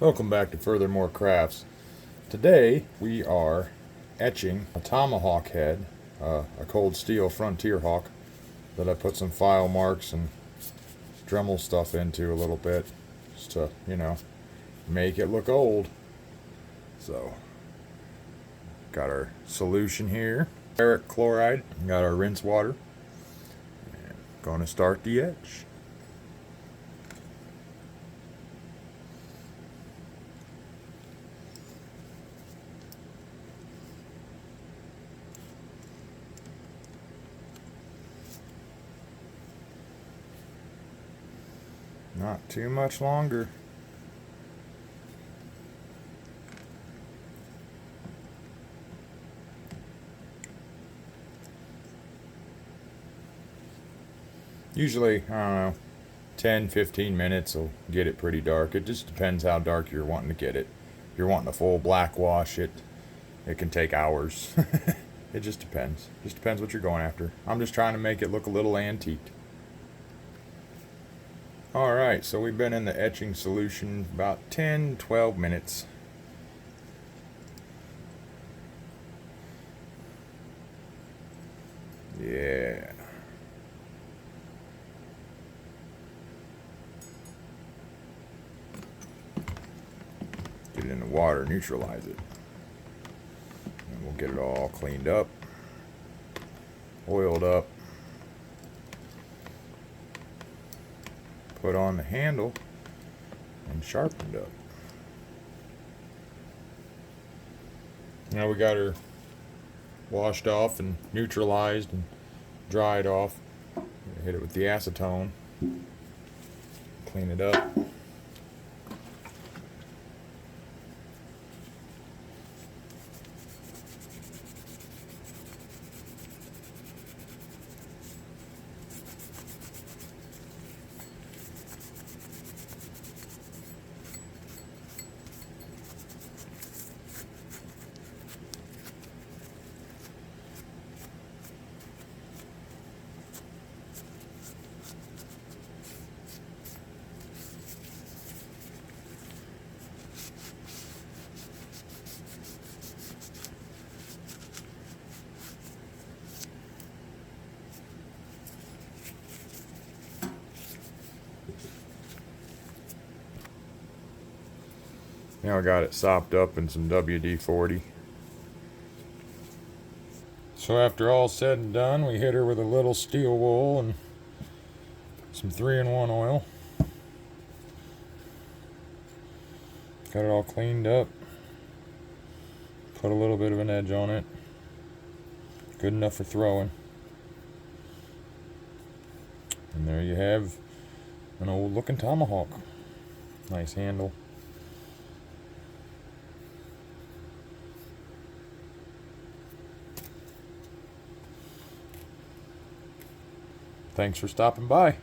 Welcome back to Furthermore Crafts. Today we are etching a Tomahawk head, a cold steel Frontier Hawk that I put some file marks and Dremel stuff into a little bit just to, make it look old. So, got our solution here, ferric chloride, got our rinse water, and going to start the etch. Not too much longer. Usually, I don't know, 10-15 minutes will get it pretty dark. It just depends how dark you're wanting to get it. If you're wanting a full black wash, it can take hours. It just depends. Just depends what you're going after. I'm just trying to make it look a little antique. Alright, so we've been in the etching solution about 10-12 minutes. Yeah. Get it in the water, neutralize it. And we'll get it all cleaned up, oiled up. Put on the handle and sharpened up. Now we got her washed off and neutralized and dried off. Hit it with the acetone. Clean it up. Now I got it sopped up in some WD-40. So after all said and done, we hit her with a little steel wool and some 3-in-1 oil. Got it all cleaned up. Put a little bit of an edge on it. Good enough for throwing. And there you have an old looking Tomahawk. Nice handle. Thanks for stopping by.